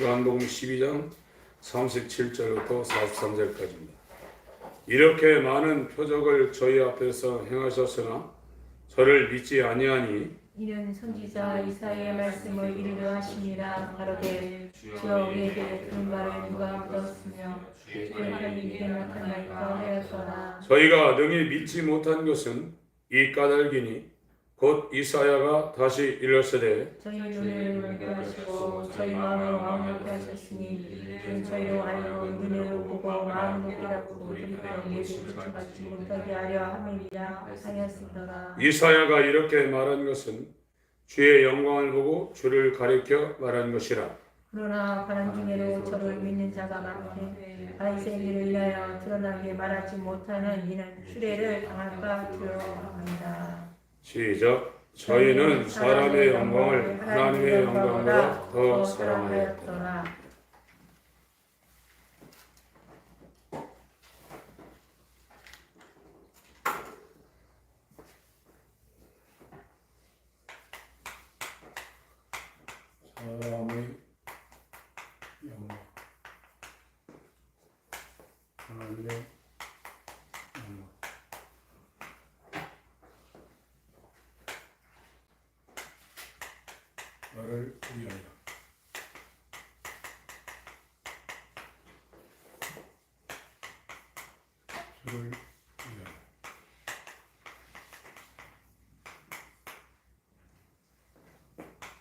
요한복음 12장 37절부터 43절까지입니다. 이렇게 많은 표적을 저희 앞에서 행하셨으나 저를 믿지 아니하니 이는 선지자 이사야의 말씀을 이루려 하심이라. 가로되 주여 우리에게 그런 말을 누가 믿었으며 주의 팔이 이게 나타나니까 하였더라. 저희가 능히 믿지 못한 것은 이 까닭이니 곧 이사야가 다시 일렀으되 저희 눈을 밝게 하시고 저희 마음을 왕하게 하셨으니 이는 저희로 하여금 눈으로 보고 마음으로 깨닫고 그리하여 예수를 받지 못하게 하려 함이라 하였으더라. 이사야가 이렇게 말한 것은 주의 영광을 보고 주를 가리켜 말한 것이라. 그러나 바람 중에도 저를 믿는 자가 많되 바리새인을 인하여 드러나게 말하지 못하는 이는 추례를 당할까 두려워합니다. 시작. 저희는 사람의 영광을 하나님의 영광보다 더 사랑하였더라. 사람의 영광, 하나님의 영광. 나를 위하여. 주를 위하여.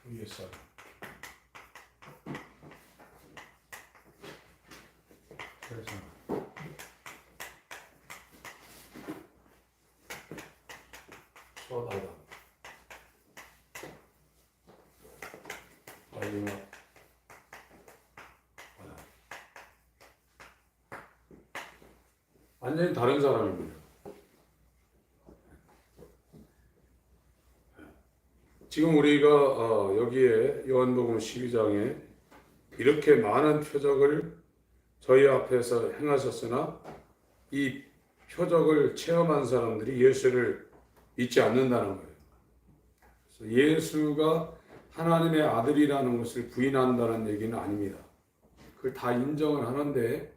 위에 사람. 세상. 서다다. 마지막 완전히 다른 사람입니다. 지금 우리가 여기에 요한복음 12장에 이렇게 많은 표적을 저희 앞에서 행하셨으나 이 표적을 체험한 사람들이 예수를 믿지 않는다는 거예요. 그래서 예수가 하나님의 아들이라는 것을 부인한다는 얘기는 아닙니다. 그걸 다 인정을 하는데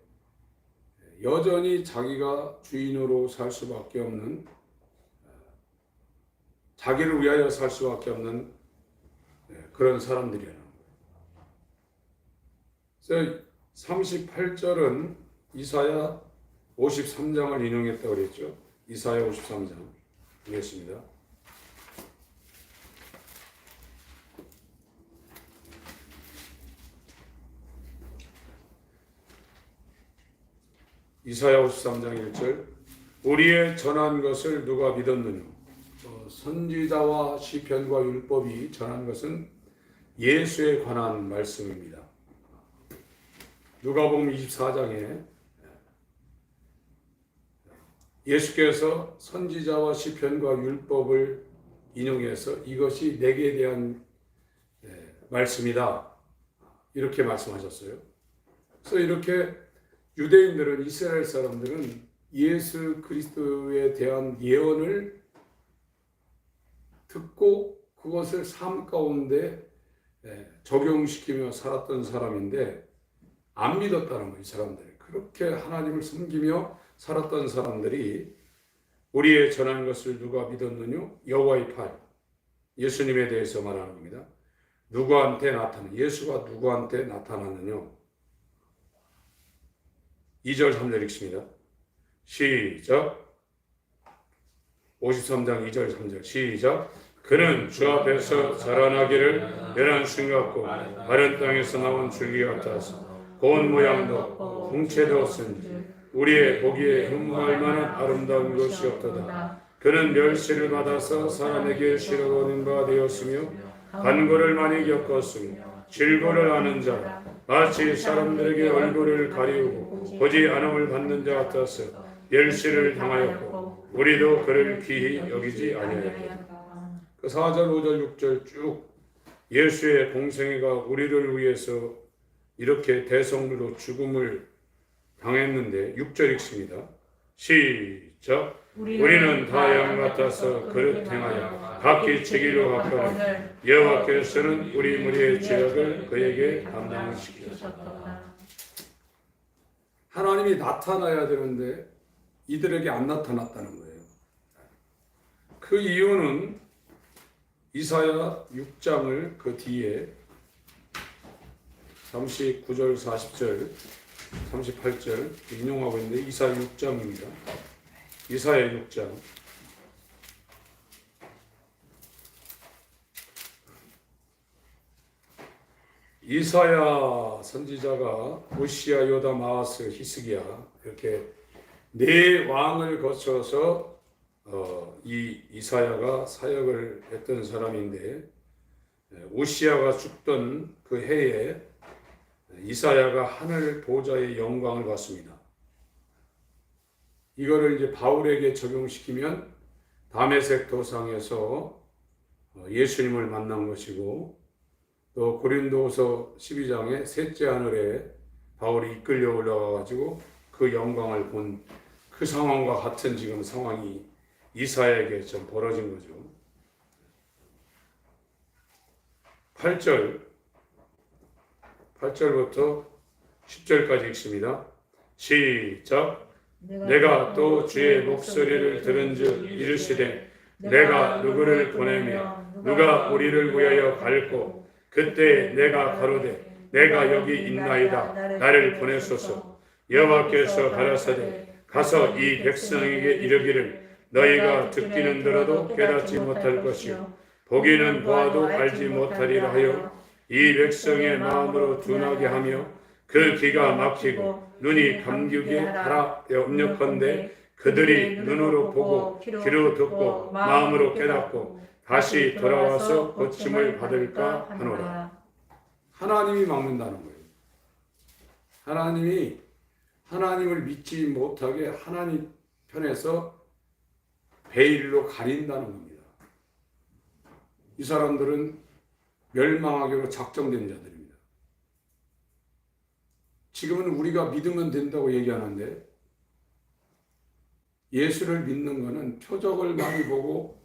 여전히 자기가 주인으로 살 수밖에 없는, 자기를 위하여 살 수밖에 없는 그런 사람들이라는 거예요. 그래서 38절은 이사야 53장을 인용했다고 그랬죠. 이사야 53장 보겠습니다. 이사야 53장 1절. 우리의 전한 것을 누가 믿었느냐. 선지자와 시편과 율법이 전한 것은 예수에 관한 말씀입니다. 누가복음 24장에 예수께서 선지자와 시편과 율법을 인용해서 이것이 내게 대한 말씀이다 이렇게 말씀하셨어요. 그래서 이렇게 유대인들은, 이스라엘 사람들은 예수 그리스도에 대한 예언을 듣고 그것을 삶 가운데 적용시키며 살았던 사람인데 안 믿었다는 거예요. 이 사람들이 그렇게 하나님을 섬기며 살았던 사람들이 우리의 전한 것을 누가 믿었느냐? 여호와의 팔, 예수님에 대해서 말하는 겁니다. 누구한테 나타나? 예수가 누구한테 나타났느냐? 2절 3절 읽습니다. 시작. 53장 2절 3절 시작. 그는 주 앞에서 자라나기를 연한 순 같고 마른 땅에서 나온 줄기 같아서 고운 모양도 없고 궁체도 없은지 우리의 보기에 흠모할 만한 아름다운 것이 없도다. 그는 멸시를 받아서 사람에게 싫어하는 바 되었으며 간고를 많이 겪었으며 질고를 아는 자라. 마치 사람들에게 얼굴을 가리우고 보지 않음을 받는 자 같아서 멸시를 당하였고 우리도 그를 귀히 여기지 아니하였다. 그 4절 5절 6절 쭉 예수의 공생애가 우리를 위해서 이렇게 대성으로 죽음을 당했는데 6절 읽습니다. 시작. 우리는 다 양 같아서 그릇 행하여 각기 치기로 가까운 여호와께서는 우리 무리의 죄악을 그에게 담당시키셨다. 하나님이 나타나야 되는데 이들에게 안 나타났다는 거예요. 그 이유는 이사야 6장을 그 뒤에 39절, 40절, 38절 인용하고 있는데 이사야 6장입니다. 이사야 6장. 이사야 선지자가 우시야, 요담, 아하스, 히스기야 이렇게 네 왕을 거쳐서 이 이사야가 사역을 했던 사람인데 우시야가 죽던 그 해에 이사야가 하늘 보좌의 영광을 받습니다. 이거를 이제 바울에게 적용시키면 다메섹 도상에서 예수님을 만난 것이고 또 고린도서 12장의 셋째 하늘에 바울이 이끌려 올라가 가지고 그 영광을 본 그 상황과 같은 지금 상황이 이사야에게 좀 벌어진 거죠. 8절부터 10절까지 읽습니다. 시작. 내가 또 주의 목소리를 들은즉 이르시되 내가 누구를 보내며 누가 우리를 위하여 갈고 그때 내가 가로되 내가 여기 있나이다 나를 보내소서. 여호와께서 가라사대 가서 이 백성에게 이르기를 너희가 듣기는 들어도 깨닫지 못할 것이요 보기는 보아도 알지 못하리라 하여 이 백성의 마음으로 둔하게 하며 그 귀가 막히고 눈이 감기게 하라 염려컨대 그들이 눈으로 보고 귀로 듣고 마음으로 깨닫고 다시 돌아와서 고침을 받을까 하노라. 하나님이 막는다는 거예요. 하나님을 믿지 못하게 하나님 편에서 베일로 가린다는 겁니다. 이 사람들은 멸망하기로 작정된 자들입니다. 지금은 우리가 믿으면 된다고 얘기하는데 예수를 믿는 것은 표적을 많이 보고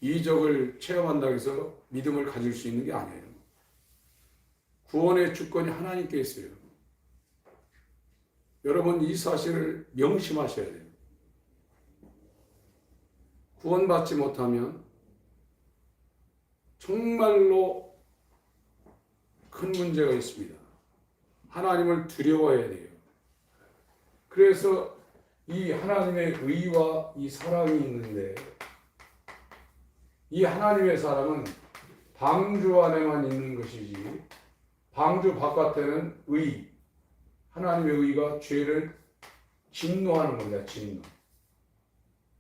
이적을 체험한다고 해서 믿음을 가질 수 있는 게 아니에요. 구원의 주권이 하나님께 있어요. 여러분 이 사실을 명심하셔야 돼요. 구원받지 못하면 정말로 큰 문제가 있습니다. 하나님을 두려워해야 돼요. 그래서 이 하나님의 의와 이 사랑이 있는데 이 하나님의 사랑은 방주 안에만 있는 것이지 방주 바깥에는 하나님의 의가 죄를 진노하는 겁니다. 진노.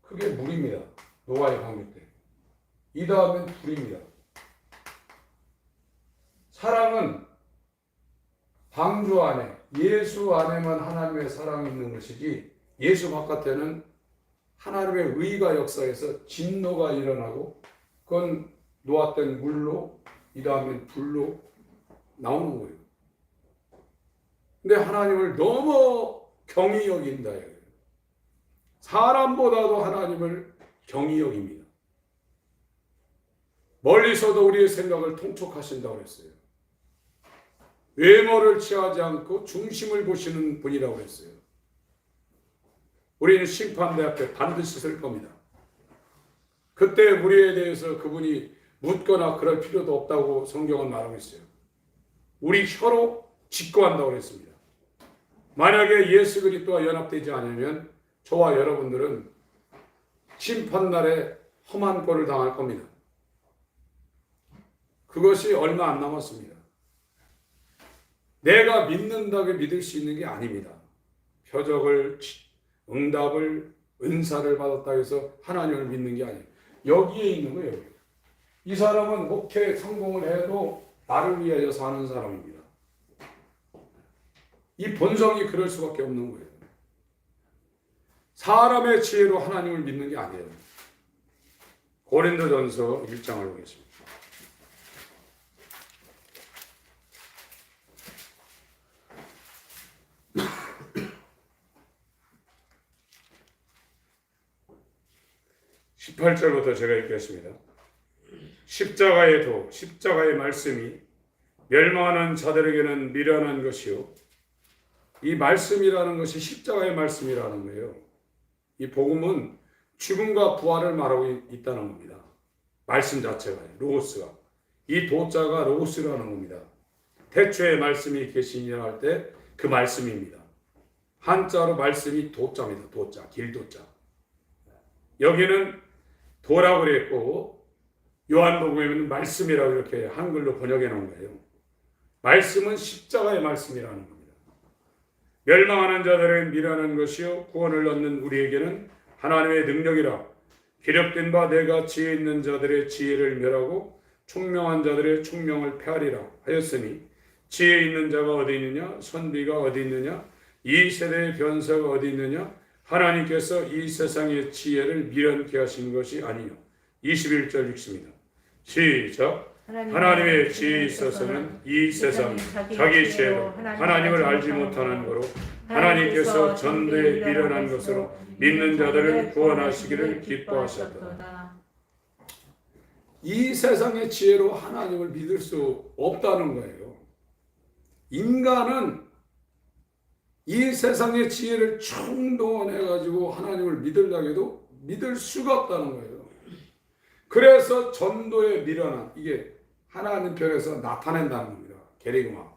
그게 물입니다. 노아의 방주 때. 이 다음엔 불입니다. 사랑은 방주 안에 예수 안에만 하나님의 사랑이 있는 것이지 예수 바깥에는 하나님의 의가 역사해서 진노가 일어나고 그건 노아 땐 물로 이 다음엔 불로 나오는 거예요. 근데 하나님을 너무 경히 여긴다. 사람보다도 하나님을 경히 여깁니다. 멀리서도 우리의 생각을 통촉하신다고 그랬어요. 외모를 취하지 않고 중심을 보시는 분이라고 그랬어요. 우리는 심판대 앞에 반드시 설 겁니다. 그때 우리에 대해서 그분이 묻거나 그럴 필요도 없다고 성경은 말하고 있어요. 우리 혀로 직고한다고 그랬습니다. 만약에 예수 그리스도와 연합되지 않으면 저와 여러분들은 심판날에 험한 꼴을 당할 겁니다. 그것이 얼마 안 남았습니다. 내가 믿는다고 믿을 수 있는 게 아닙니다. 표적을, 응답을, 은사를 받았다 해서 하나님을 믿는 게 아니에요. 여기에 있는 거예요. 이 사람은 목회 성공을 해도 나를 위하여 사는 사람입니다. 이 본성이 그럴 수밖에 없는 거예요. 사람의 지혜로 하나님을 믿는 게 아니에요. 고린도전서 1장을 보겠습니다. (18절부터) 제가 읽겠습니다. 십자가의 도, 십자가의 말씀이 멸망하는 자들에게는 미련한 것이요. 이 말씀이라는 것이 십자가의 말씀이라는 거예요. 이 복음은 죽음과 부활을 말하고 있다는 겁니다. 말씀 자체가, 로고스가. 이 도자가 로고스라는 겁니다. 태초에 말씀이 계시니라 할 때 그 말씀입니다. 한자로 말씀이 도자입니다. 도자, 길도자. 여기는 도라고 그랬고 요한복음에는 말씀이라고 이렇게 한글로 번역해 놓은 거예요. 말씀은 십자가의 말씀이라는 겁니다. 멸망하는 자들에게 미련한 것이요 구원을 얻는 우리에게는 하나님의 능력이라. 기력된 바 내가 지혜 있는 자들의 지혜를 멸하고 총명한 자들의 총명을 폐하리라 하였으니 지혜 있는 자가 어디 있느냐? 선비가 어디 있느냐? 이 세대의 변사가 어디 있느냐? 하나님께서 이 세상의 지혜를 미련케 하신 것이 아니요. 21절 읽습니다. 시작. 하나님의 지혜에 있어서는 이 세상이 자기 지혜로 하나님을 알지 못하는 거로 하나님께서 전도에 미련한 것으로 믿는 자들을 구원하시기를 기뻐하셨다. 이 세상의 지혜로 하나님을 믿을 수 없다는 거예요. 인간은 이 세상의 지혜를 충동원해가지고 하나님을 믿으려고 해도 믿을 수가 없다는 거예요. 그래서 전도에 미련한, 이게 하나님 편에서 나타낸다는 겁니다. 게리그마.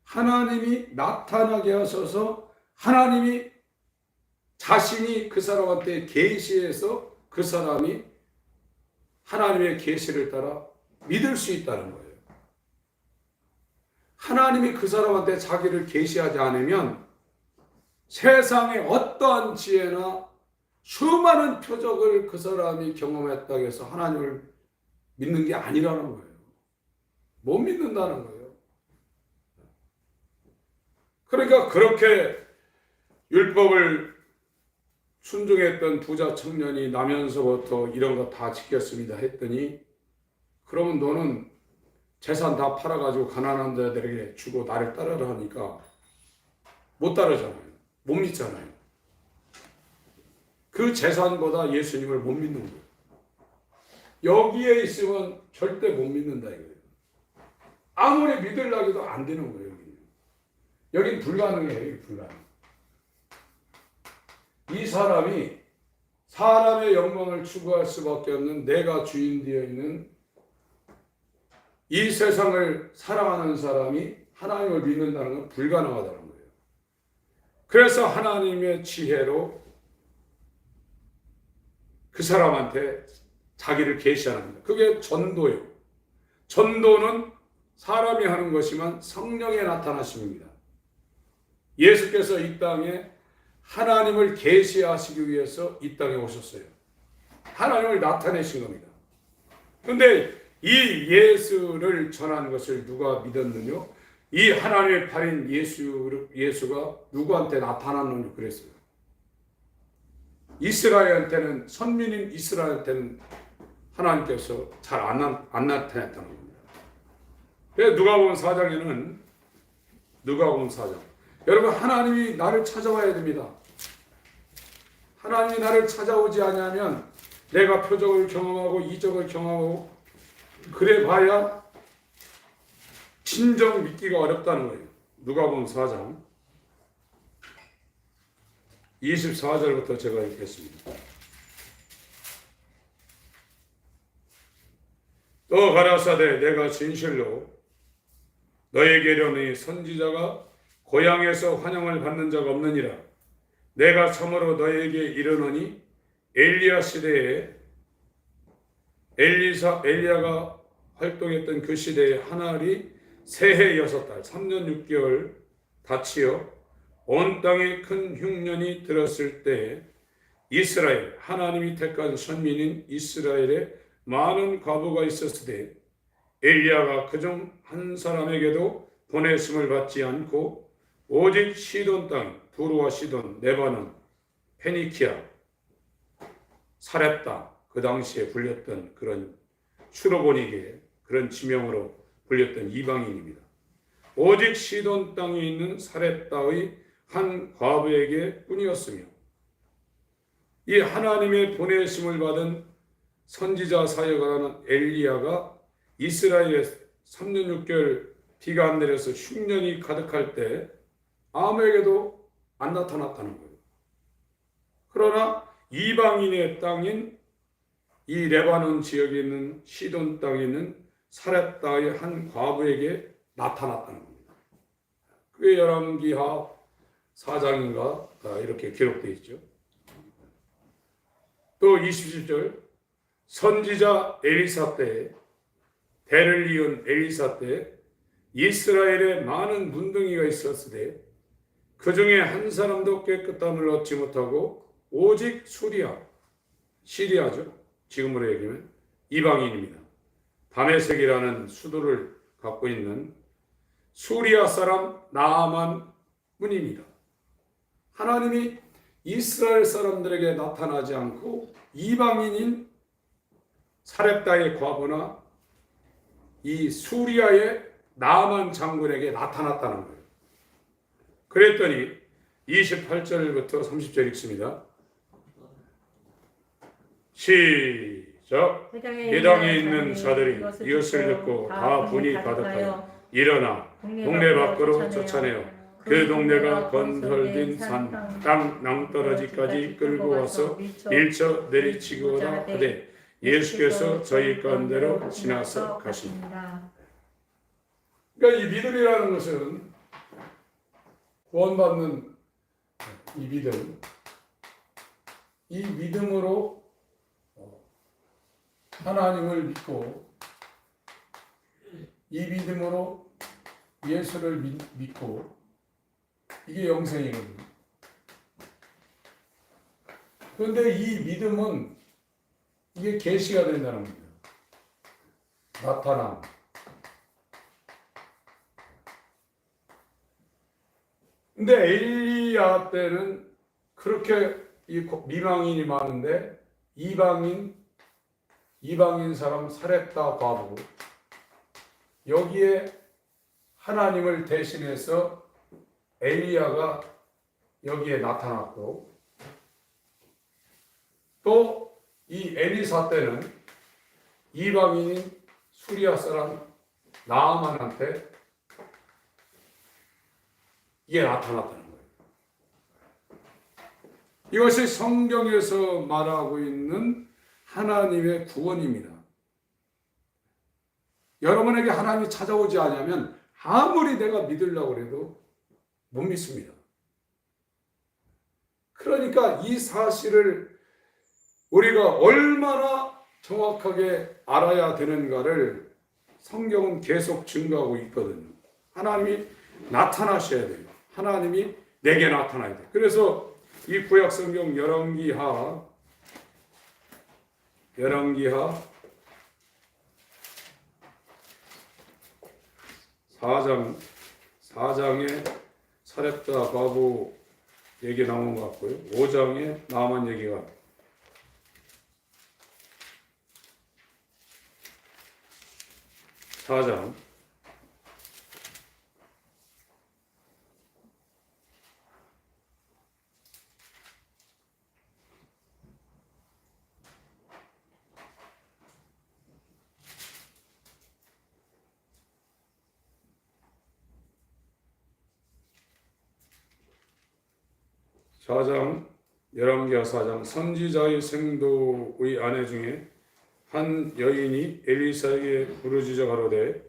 하나님이 나타나게 하셔서 하나님이 자신이 그 사람한테 계시해서 그 사람이 하나님의 계시를 따라 믿을 수 있다는 거예요. 하나님이 그 사람한테 자기를 계시하지 않으면 세상의 어떠한 지혜나 수많은 표적을 그 사람이 경험했다고 해서 하나님을 믿는 게 아니라는 거예요. 못 믿는다는 거예요. 그러니까 그렇게 율법을 순종했던 부자 청년이 나면서부터 이런 거 다 지켰습니다 했더니 그러면 너는 재산 다 팔아가지고 가난한 자들에게 주고 나를 따르라 하니까 못 따르잖아요. 못 믿잖아요. 그 재산보다 예수님을 못 믿는 거예요. 여기에 있으면 절대 못 믿는다 이거예요. 아무리 믿으려고 해도 안 되는 거예요. 여기는 불가능해요. 불가능. 이 사람이 사람의 영광을 추구할 수밖에 없는 내가 주인 되어 있는 이 세상을 사랑하는 사람이 하나님을 믿는다는 건 불가능하다는 거예요. 그래서 하나님의 지혜로 그 사람한테 자기를 계시하는 겁니다. 그게 전도예요. 전도는 사람이 하는 것이지만 성령의 나타나심입니다. 예수께서 이 땅에 하나님을 계시하시기 위해서 이 땅에 오셨어요. 하나님을 나타내신 겁니다. 그런데 이 예수를 전하는 것을 누가 믿었느냐? 이 하나님의 발인 예수가 누구한테 나타났느냐 그랬어요. 이스라엘한테는, 선민인 이스라엘한테는 하나님께서 잘 안 나타냈다는 겁니다. 그래서 누가복음 4장에는 누가복음 4장 여러분 하나님이 나를 찾아와야 됩니다. 하나님이 나를 찾아오지 않으면 내가 표적을 경험하고 이적을 경험하고 그래 봐야 진정 믿기가 어렵다는 거예요. 누가복음 4장 24절부터 제가 읽겠습니다. 또 가라사대 내가 진실로 너에게 이르노니 선지자가 고향에서 환영을 받는 자가 없느니라. 내가 참으로 너에게 이르노니 엘리야 시대에 엘리야가 활동했던 그 시대에 한 알이 새해 6달 3년 6개월 다치어 온 땅에 큰 흉년이 들었을 때 이스라엘 하나님이 택한 선민인 이스라엘에 많은 과부가 있었으되 엘리야가 그중 한 사람에게도 보냈음을 받지 않고 오직 시돈 땅 두루와 시돈 레바논 페니키아 사렙다 그 당시에 불렸던 그런 슈로보니게 그런 지명으로 불렸던 이방인입니다. 오직 시돈 땅에 있는 사렙다의 한 과부에게 뿐이었으며 이 하나님의 보내심을 받은 선지자 사역을 하는 엘리야가 이스라엘에 3년 6개월 비가 안 내려서 흉년이 가득할 때 아무에게도 안 나타났다는 거예요. 그러나 이방인의 땅인 이 레바논 지역에 있는 시돈 땅에 있는 사렙다의 한 과부에게 나타났다는 겁니다. 그게 열왕기하 4장인가 이렇게 기록되어 있죠. 또 27절 선지자 엘리사 때 대를 이은 엘리사 때 이스라엘에 많은 문둥이가 있었으되 그 중에 한 사람도 깨끗함을 얻지 못하고 오직 시리아죠. 지금으로 얘기하면 이방인입니다. 다메섹이라는 수도를 갖고 있는 수리아 사람 나아만 뿐입니다. 하나님이 이스라엘 사람들에게 나타나지 않고 이방인인 사렙다의 과부나 이 수리아의 나아만 장군에게 나타났다는 거예요. 그랬더니 28절부터 30절 읽습니다. 시작. 회당에 있는 자들이 이것을 듣고 다 분이 가득하여 일어나 동네 밖으로 쫓아내어 그 동네가 건설된 산, 땅 낭떠러지까지 끌고 와서 밀쳐 내리치고라 하되 예수께서 저희 가운데로 지나서 가십니다. 그러니까 이 믿음이라는 것은 구원받는 이 믿음으로 하나님을 믿고 이 믿음으로 예수를 믿고 이게 영생이거든요. 그런데 이 믿음은 이게 계시가 된다는 겁니다. 나타남. 근데 엘리야 때는 그렇게 미망인이 많은데 이방인 사람 사렙다 과부 여기에 하나님을 대신해서 엘리야가 여기에 나타났고 또 이 엘리사 때는 이방인인 수리아 사람 나아만한테 이게 나타났다는 거예요. 이것이 성경에서 말하고 있는 하나님의 구원입니다. 여러분에게 하나님이 찾아오지 않으면 아무리 내가 믿으려고 해도 못 믿습니다. 그러니까 이 사실을 우리가 얼마나 정확하게 알아야 되는가를 성경은 계속 증거하고 있거든요. 하나님이 나타나셔야 돼요. 하나님이 내게 나타나야 돼요. 그래서 이 구약 성경 열왕기하 4장에 사렙다 과부 얘기 나온 것 같고요. 5장에 나만 얘기가 4장 4장 열왕기하 4장 선지자의 생도의 아내 중에 한 여인이 엘리사에게 부르짖어 가로되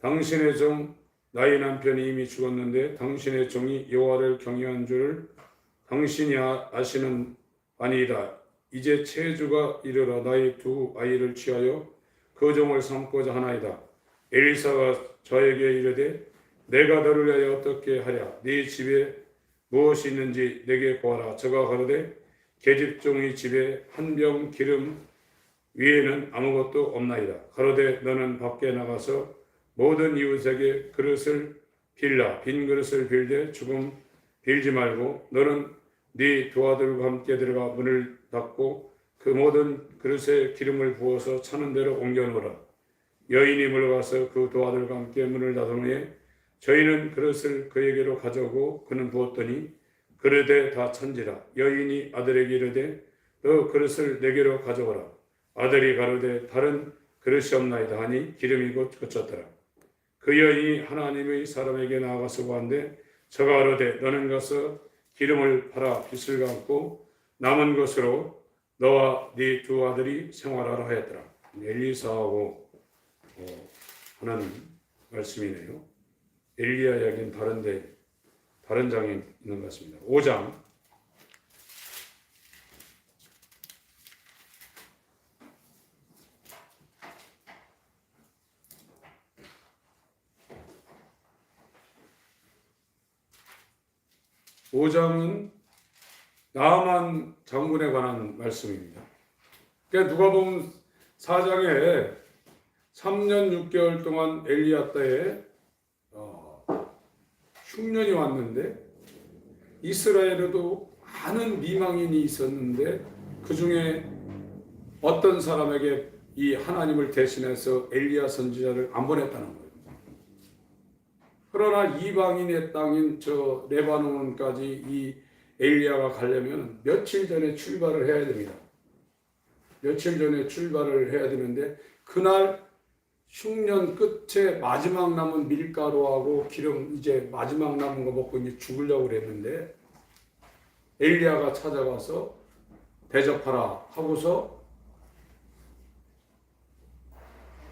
당신의 종 나의 남편이 이미 죽었는데 당신의 종이 여호와를 경외한 줄을 당신이 아시는 바니이다. 이제 체주가 이르러 나의 두 아이를 취하여 그 종을 삼고자 하나이다. 엘리사가 저에게 이르되 내가 너를 위하여 어떻게 하랴. 네 집에 무엇이 있는지 내게 구하라. 저가 가로되 계집종의 집에 한 병 기름 위에는 아무것도 없나이다. 가로되 너는 밖에 나가서 모든 이웃에게 그릇을 빌라. 빈 그릇을 빌되 조금 빌지 말고 너는 네 두 아들과 함께 들어가 문을 닫고 그 모든 그릇에 기름을 부어서 차는 대로 옮겨놓으라. 여인이 물러가서 그 두 아들과 함께 문을 닫은 후에 저희는 그릇을 그에게로 가져오고 그는 부었더니 그릇에 다 찬지라. 여인이 아들에게 이르되 너 그릇을 내게로 가져오라. 아들이 가로되 다른 그릇이 없나이다 하니 기름이 곧 그쳤더라. 그 여인이 하나님의 사람에게 나아가서 보았는데 저가 가로되 너는 가서 기름을 팔아 빚을 갚고 남은 것으로 너와 네 두 아들이 생활하라 하였더라. 엘리사하고 하는 말씀이네요. 엘리야 이야기는 다른 장에 있는 것 같습니다. 5장 5장은 나아만 장군에 관한 말씀입니다. 그러니까 누가복음 4장에 3년 6개월 동안 엘리야 때에 흉년이 왔는데 이스라엘에도 많은 미망인이 있었는데 그 중에 어떤 사람에게 이 하나님을 대신해서 엘리야 선지자를 안 보냈다는 거예요. 그러나 이방인의 땅인 저 레바논까지 이 엘리야가 가려면 며칠 전에 출발을 해야 됩니다. 며칠 전에 출발을 해야 되는데 그날 흉년 끝에 마지막 남은 밀가루하고 기름 이제 마지막 남은 거 먹고 이제 죽으려고 그랬는데 엘리야가 찾아가서 대접하라 하고서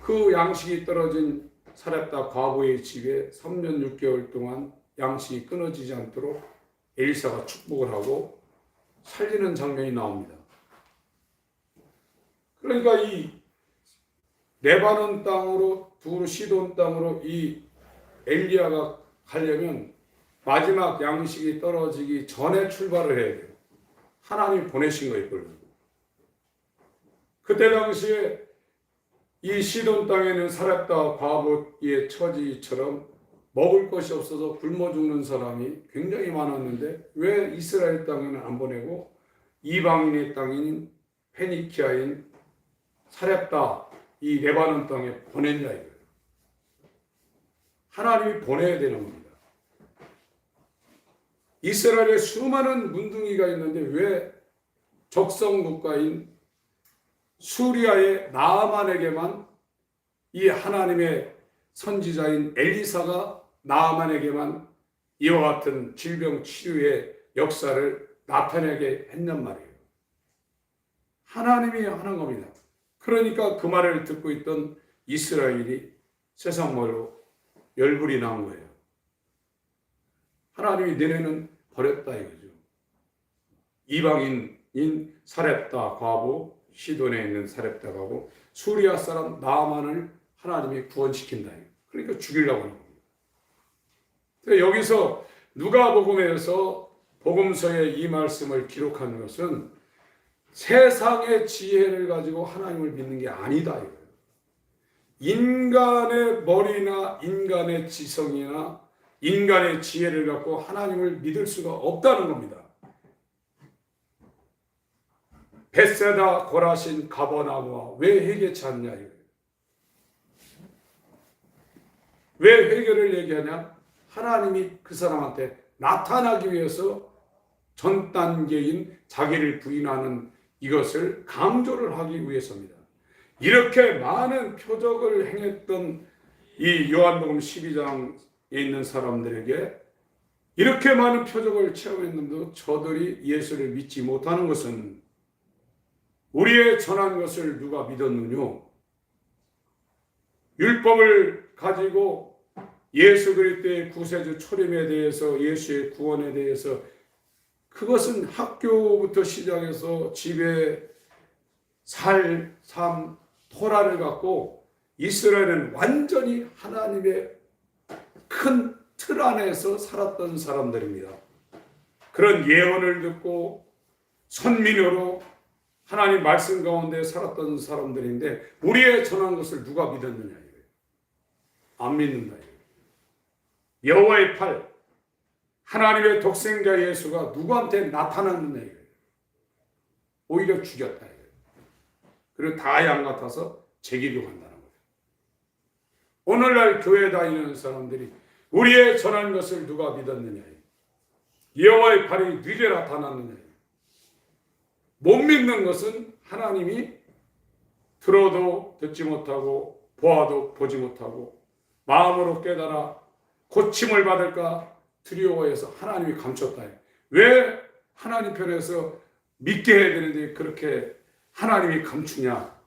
그 양식이 떨어진 사렙다 과부의 집에 3년 6개월 동안 양식이 끊어지지 않도록 엘리사가 축복을 하고 살리는 장면이 나옵니다. 그러니까 이 레바논 땅으로 두루 시돈 땅으로 이 엘리야가 가려면 마지막 양식이 떨어지기 전에 출발을 해야 돼요. 하나님이 보내신 거예요. 그걸. 그때 당시에 이 시돈 땅에는 사렙다 과부의 처지처럼 먹을 것이 없어서 굶어 죽는 사람이 굉장히 많았는데 왜 이스라엘 땅에는 안 보내고 이방인의 땅인 페니키아인 사렙다 이 레바논 땅에 보냈냐 이거예요. 하나님이 보내야 되는 겁니다. 이스라엘에 수많은 문둥이가 있는데 왜 적성 국가인 수리아의 나아만에게만 이 하나님의 선지자인 엘리사가 나아만에게만 이와 같은 질병 치료의 역사를 나타내게 했냔 말이에요. 하나님이 하는 겁니다. 그러니까 그 말을 듣고 있던 이스라엘이 세상 말로 열불이 난 거예요. 하나님이 너네는 버렸다 이거죠. 이방인인 사렙다 과부 시돈에 있는 사렙다 과부 수리아 사람 나아만을 하나님이 구원시킨다. 그러니까 죽이려고 하는 겁니다. 여기서 누가복음에서 복음서에 이 말씀을 기록한 것은 세상의 지혜를 가지고 하나님을 믿는 게 아니다 이거예요. 인간의 머리나 인간의 지성이나 인간의 지혜를 갖고 하나님을 믿을 수가 없다는 겁니다. 벳세다 고라신 가버나움과 왜 회개치 않냐 이거예요. 왜 회개를 얘기하냐? 하나님이 그 사람한테 나타나기 위해서 전 단계인 자기를 부인하는 이것을 강조를 하기 위해서입니다. 이렇게 많은 표적을 행했던 이 요한복음 12장에 있는 사람들에게 이렇게 많은 표적을 체험했는데도 저들이 예수를 믿지 못하는 것은 우리의 전한 것을 누가 믿었느냐? 율법을 가지고 예수 그리스도의 구세주 초림에 대해서 예수의 구원에 대해서 그것은 학교부터 시작해서 집에 삶, 토라를 갖고 이스라엘은 완전히 하나님의 큰 틀 안에서 살았던 사람들입니다. 그런 예언을 듣고 선민으로 하나님 말씀 가운데 살았던 사람들인데 우리의 전한 것을 누가 믿었느냐 이거예요. 안 믿는다 이거예요. 여호와의 팔 하나님의 독생자 예수가 누구한테 나타났느냐 이거예요. 오히려 죽였다 이거예요. 그리고 다 양 같아서 제기도 간다는 거예요. 오늘날 교회 다니는 사람들이 우리의 전한 것을 누가 믿었느냐 여호와의 팔이 뉘게 나타났느냐 못 믿는 것은 하나님이 들어도 듣지 못하고 보아도 보지 못하고 마음으로 깨달아 고침을 받을까 두려워해서 하나님이 감췄다. 왜 하나님 편에서 믿게 해야 되는데 그렇게 하나님이 감추냐?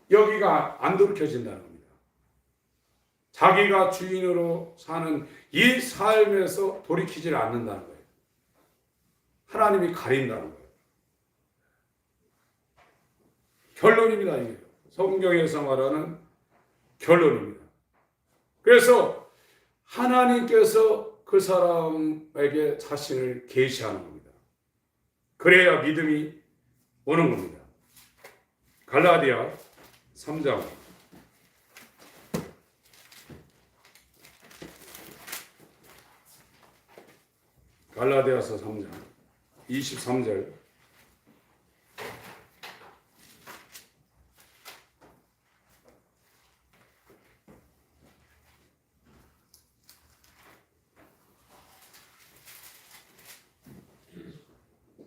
여기가 안 돌이켜진다는 겁니다. 자기가 주인으로 사는 이 삶에서 돌이키질 않는다는 거예요. 하나님이 가린다는 거예요. 결론입니다. 이게 성경에서 말하는 결론입니다. 그래서 하나님께서 그 사람에게 자신을 계시하는 겁니다. 그래야 믿음이 오는 겁니다. 갈라디아 3장 갈라디아서 3장 23절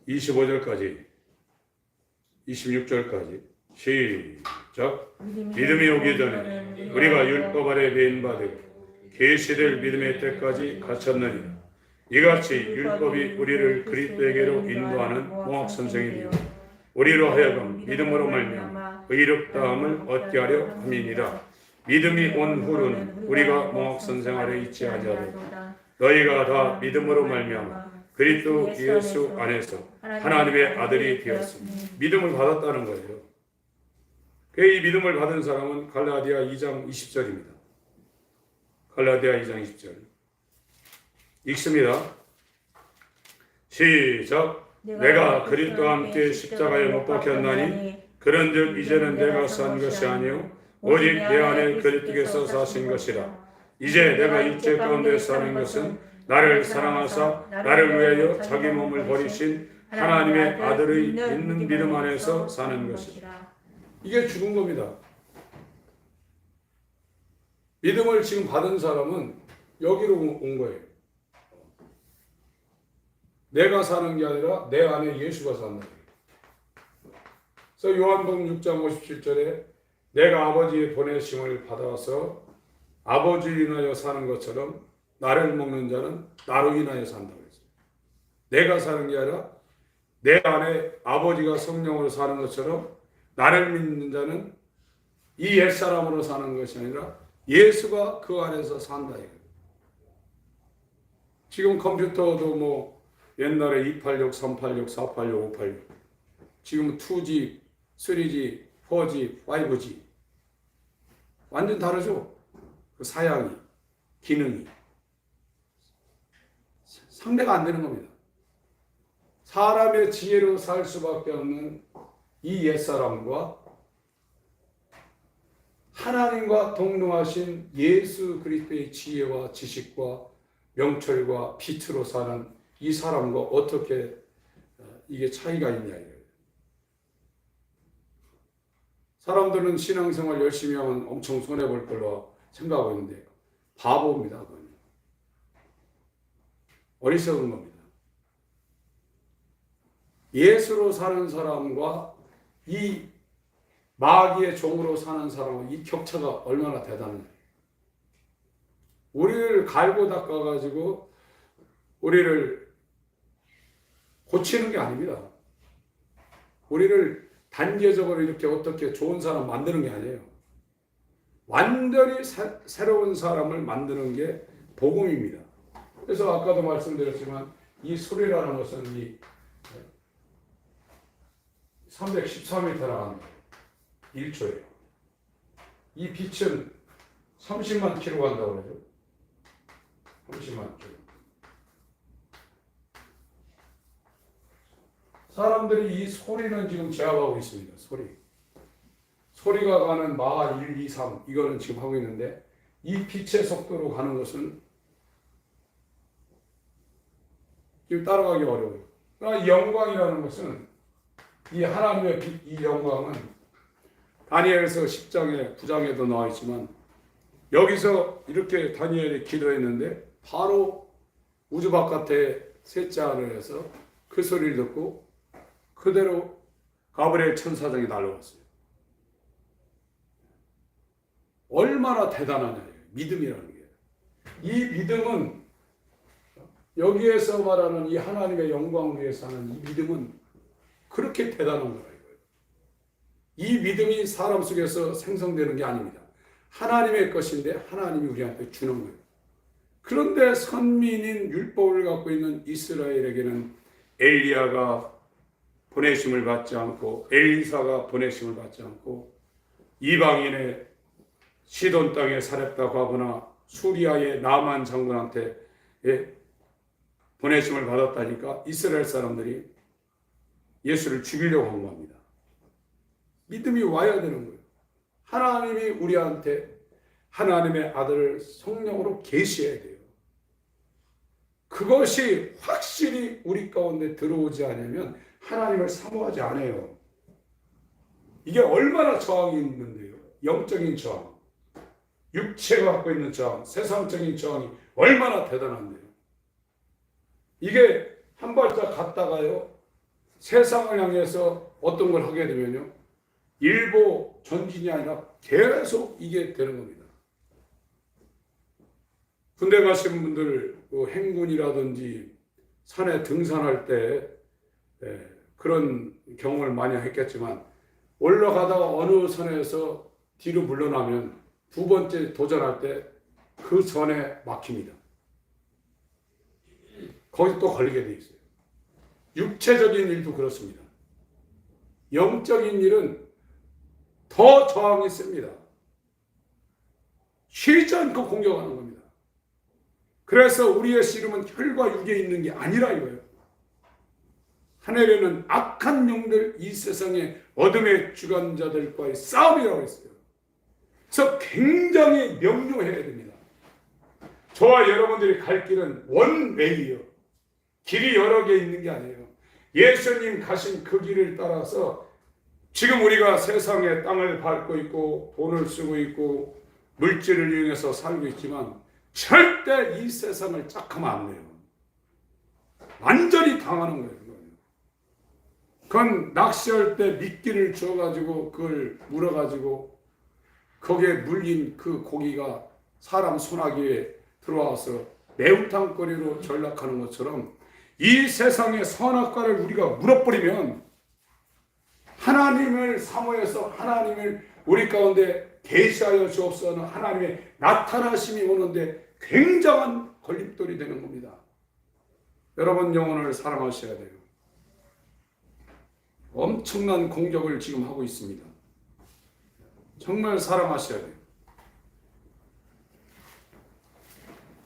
(25절까지) 26절까지 시작. 믿음이 오기 전에 우리가 율법 아래 매인받고 계시될 믿음의 때까지 갇혔느니라. 이같이 율법이 우리를 그리스도에게로 인도하는 몽학선생이 되어 우리로 하여금 믿음으로 말미암아 의롭다함을 얻게 하려 함이니라. 믿음이 온 후로는 우리가 몽학선생 아래 있지 아니하리라. 너희가 다 믿음으로 말미암아 그리스도 예수 안에서 하나님의 아들이 되었습니다. 믿음을 받았다는 거예요. 이 믿음을 받은 사람은 갈라디아 2장 20절입니다. 갈라디아 2장 20절 읽습니다. 시작. 내가 그리스도와 함께 십자가에 못 박혔나니 그런즉 이제는 내가 산 것이 아니요 오직 내 안에 그리스도께서 사신 것이라. 이제 내가 육체 가운데 사는 것은 나를 사랑하사 나를 위하여 자기 몸을 버리신 하나님의 아들의 있는 믿음 안에서 사는 것이라. 이게 죽은 겁니다. 믿음을 지금 받은 사람은 여기로 온 거예요. 내가 사는 게 아니라 내 안에 예수가 산다. 그래서 요한복음 6장 57절에 내가 아버지의 보내심을 받아서 아버지로 인하여 사는 것처럼 나를 먹는 자는 나로 인하여 산다고 했어요. 내가 사는 게 아니라 내 안에 아버지가 성령으로 사는 것처럼 나를 믿는 자는 이 옛사람으로 사는 것이 아니라 예수가 그 안에서 산다. 지금 컴퓨터도 뭐 옛날에 286, 386, 486, 586 지금은 2G, 3G, 4G, 5G 완전 다르죠. 그 사양이, 기능이 상대가 안 되는 겁니다. 사람의 지혜로 살 수밖에 없는 이 옛사람과 하나님과 동등하신 예수 그리스도의 지혜와 지식과 명철과 빛으로 사는 이 사람과 어떻게 이게 차이가 있냐 이거예요. 사람들은 신앙생활 열심히 하면 엄청 손해볼 걸로 생각하고 있는데 바보입니다. 그건. 어리석은 겁니다. 예수로 사는 사람과 이 마귀의 종으로 사는 사람은 이 격차가 얼마나 대단해요. 우리를 갈고 닦아가지고 우리를 고치는 게 아닙니다. 우리를 단계적으로 이렇게 어떻게 좋은 사람 만드는 게 아니에요. 완전히 새로운 사람을 만드는 게 복음입니다. 그래서 아까도 말씀드렸지만 이 소리라는 것은 이 314m 나갑니다. 1초에. 이 빛은 30만 킬로 간다고 그러죠. 30만 킬로. 사람들이 이 소리는 지금 제압하고 있습니다. 소리가 가는 마하 1, 2, 3 이거는 지금 하고 있는데 이 빛의 속도로 가는 것은 지금 따라가기 어려워요. 그러나 영광이라는 것은 이 하나님의 빛, 이 영광은 다니엘서 10장에 9장에도 나와 있지만 여기서 이렇게 다니엘이 기도했는데 바로 우주 바깥에 셋째 하늘에서 그 소리를 듣고 그대로 가브리엘 천사장이 날아왔어요. 얼마나 대단하냐, 믿음이라는 게. 이 믿음은 여기에서 말하는 이 하나님의 영광을 위해서 하는 이 믿음은 그렇게 대단한 거라 이거예요. 이 믿음이 사람 속에서 생성되는 게 아닙니다. 하나님의 것인데 하나님이 우리한테 주는 거예요. 그런데 선민인 율법을 갖고 있는 이스라엘에게는 엘리야가 보내심을 받지 않고 엘리사가 보내심을 받지 않고 이방인의 시돈 땅의 사렙다 과부나 수리아의 나만 장군한테 보내심을 받았다니까 이스라엘 사람들이 예수를 죽이려고 한 겁니다. 믿음이 와야 되는 거예요. 하나님이 우리한테 하나님의 아들을 성령으로 계시해야 돼요. 그것이 확실히 우리 가운데 들어오지 않으면 하나님을 사모하지 않아요. 이게 얼마나 저항이 있는데요. 영적인 저항, 육체가 갖고 있는 저항, 세상적인 저항이 얼마나 대단한데요. 이게 한 발짝 갔다가요, 세상을 향해서 어떤 걸 하게 되면요, 일보 전진이 아니라 계속 이게 되는 겁니다. 군대 가신 분들 행군이라든지 산에 등산할 때 그런 경험을 많이 했겠지만 올라가다가 어느 산에서 뒤로 물러나면 두 번째 도전할 때 그 전에 막힙니다. 거기 또 걸리게 돼 있어요. 육체적인 일도 그렇습니다. 영적인 일은 더 저항이 셉니다. 쉬지 않고 공격하는 겁니다. 그래서 우리의 씨름은 혈과 육에 있는 게 아니라 이거예요. 하늘에는 악한 영들, 이 세상의 어둠의 주관자들과의 싸움이라고 했어요. 그래서 굉장히 명료해야 됩니다. 저와 여러분들이 갈 길은 원웨이요. 길이 여러 개 있는 게 아니에요. 예수님 가신 그 길을 따라서 지금 우리가 세상에 땅을 밟고 있고 돈을 쓰고 있고 물질을 이용해서 살고 있지만 절대 이 세상을 짝하면 안 돼요. 완전히 당하는 거예요. 그건 낚시할 때 미끼를 줘가지고 그걸 물어가지고 거기에 물린 그 고기가 사람 소나기에 들어와서 매운탕거리로 전락하는 것처럼 이 세상의 선악과를 우리가 물어버리면 하나님을 사모해서 하나님을 우리 가운데 계시하여 주옵소서 하는 하나님의 나타나심이 오는데 굉장한 걸림돌이 되는 겁니다. 여러분 영혼을 사랑하셔야 돼요. 엄청난 공격을 지금 하고 있습니다. 정말 사랑하셔야 돼요.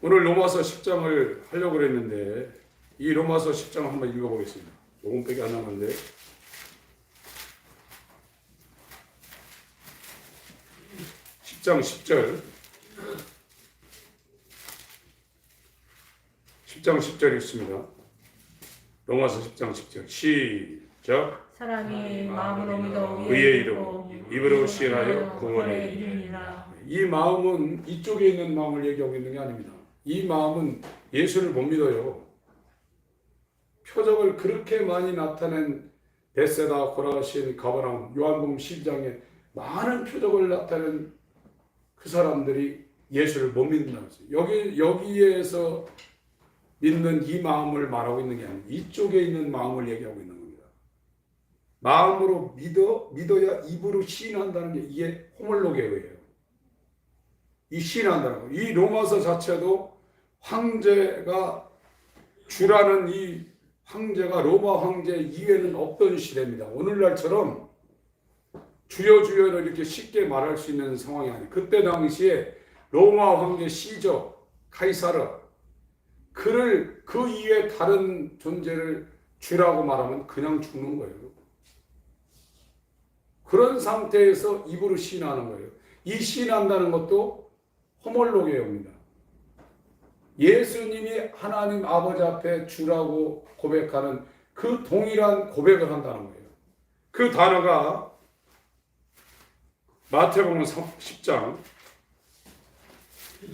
오늘 로마서 10장을 하려고 그랬는데 이 로마서 10장 한번 읽어보겠습니다. 조금밖에 안 남았는데 10장 10절 10장 10절 읽습니다. 로마서 10장 10절 시작. 사람이 마음으로 믿어 의의 이름 입으로 시인하여 구원의 이름이라. 이 마음은 이쪽에 있는 마음을 얘기하고 있는 게 아닙니다. 이 마음은 예수를 못 믿어요. 표적을 그렇게 많이 나타낸 베세다, 고라신, 가버나움, 요한복음 12장에 많은 표적을 나타낸 그 사람들이 예수를 못 믿는다고 했어요. 여기에서 믿는 이 마음을 말하고 있는 게 아니고 이쪽에 있는 마음을 얘기하고 있는 겁니다. 마음으로 믿어야 입으로 시인한다는 게 이게 호몰로게어예요. 이 시인한다는 거. 이 로마서 자체도 황제가 주라는 이 황제가 로마 황제 이외에는 없던 시대입니다. 오늘날처럼 주여 주여를 이렇게 쉽게 말할 수 있는 상황이 아니에요. 그때 당시에 로마 황제 시저 카이사르 그를 그 이외에 다른 존재를 주라고 말하면 그냥 죽는 거예요. 그런 상태에서 입으로 시인하는 거예요. 이 시인한다는 것도 호몰로게어입니다. 예수님이 하나님 아버지 앞에 주라고 고백하는 그 동일한 고백을 한다는 거예요. 그 단어가 마태복음 10장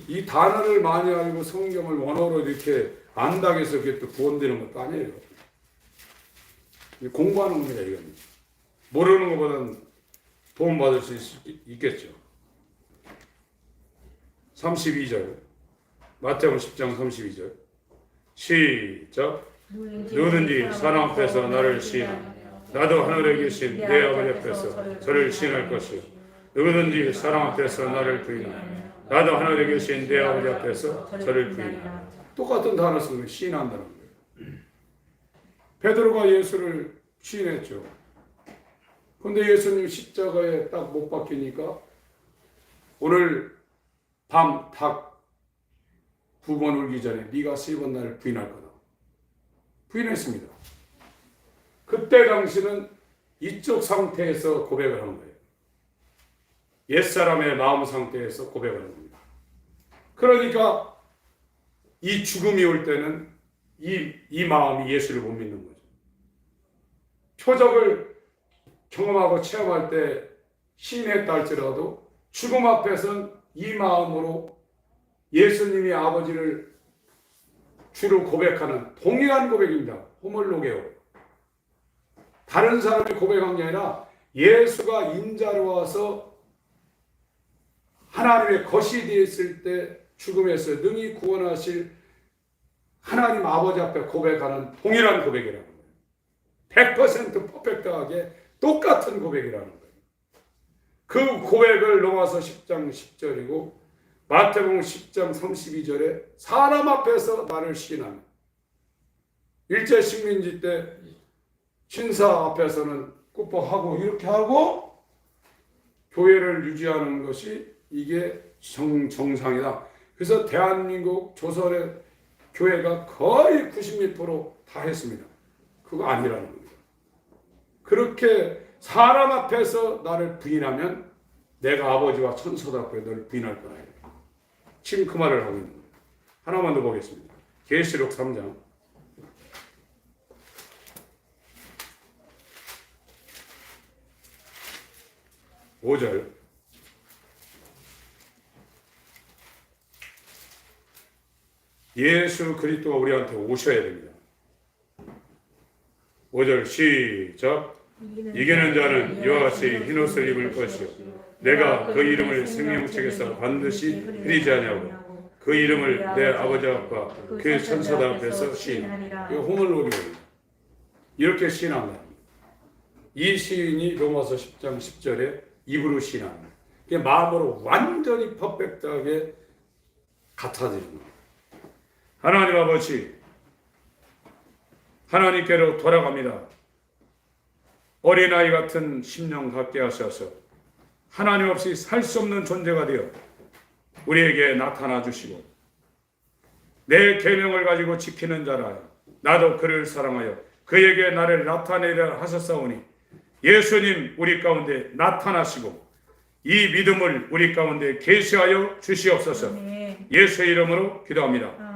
이 단어를 많이 알고 성경을 원어로 이렇게 안다고 해서 그게 또 구원되는 것도 아니에요. 공부하는 겁니다, 이건. 모르는 것보다는 도움 받을 수 있겠죠. 32절 마태복음 10장 32절 시작. 누구든지 사람 앞에서 나를 시인하면 나도 하늘에 계신 내 아버지 앞에서 저를 시인할 것이요 누구든지 사람 앞에서 나를 부인하면 나도 하늘에 계신 내 아버지 앞에서 저를 부인하라. 똑같은 단어 쓰면 시인한다는 거예요. 베드로가 예수를 시인했죠. 근데 예수님 십자가에 딱 못 박히니까 오늘 밤 닭 9번 울기 전에 네가 3번 나를 부인할 거다. 부인했습니다. 그때 당시는 이쪽 상태에서 고백을 한 거예요. 옛사람의 마음 상태에서 고백을 한 겁니다. 그러니까 이 죽음이 올 때는 이 마음이 예수를 못 믿는 거죠. 표적을 경험하고 체험할 때 시인했다 할지라도 죽음 앞에서는 이 마음으로 예수님이 아버지를 주로 고백하는 동일한 고백입니다. 호몰로게오. 다른 사람이 고백한 게 아니라 예수가 인자로 와서 하나님의 것이 되었을 때 죽음에서 능히 구원하실 하나님 아버지 앞에 고백하는 동일한 고백이라는 거예요. 100% 퍼펙트하게 똑같은 고백이라는 거예요. 그 고백을 로마서 10장 10절이고 마태복음 10장 32절에 사람 앞에서 나를 시인하며 일제 식민지 때 신사 앞에서는 꾸벅하고 이렇게 하고 교회를 유지하는 것이 이게 정상이다. 그래서 대한민국 조선의 교회가 거의 90몇% 다 했습니다. 그거 아니라는 겁니다. 그렇게 사람 앞에서 나를 부인하면 내가 아버지와 천사들 앞에 너를 부인할 거라. 지금 그 말을 하고 있는 거예요. 하나만 더 보겠습니다. 계시록 3장 5절 예수 그리스도가 우리한테 오셔야 됩니다. 5절 시작. 이기는 자는 이와 같이 흰옷을 입을 것이요 내가 그 이름을 생명책에서 반드시 흐리지 아니하고 그 이름을 내 아버지 앞과 그 천사들 앞에서 시인하리라. 이거 호물로기입니다. 이렇게 시인합니다. 이 시인이 로마서 10장 10절에 입으로 시인합니다. 마음으로 완전히 퍼펙트하게 같아지는 겁니다. 하나님 아버지, 하나님께로 돌아갑니다. 어린아이 같은 심령 갖게 하셔서 하나님 없이 살 수 없는 존재가 되어 우리에게 나타나 주시고 내 계명을 가지고 지키는 자라 나도 그를 사랑하여 그에게 나를 나타내려 하셨사오니 예수님 우리 가운데 나타나시고 이 믿음을 우리 가운데 계시하여 주시옵소서. 예수의 이름으로 기도합니다.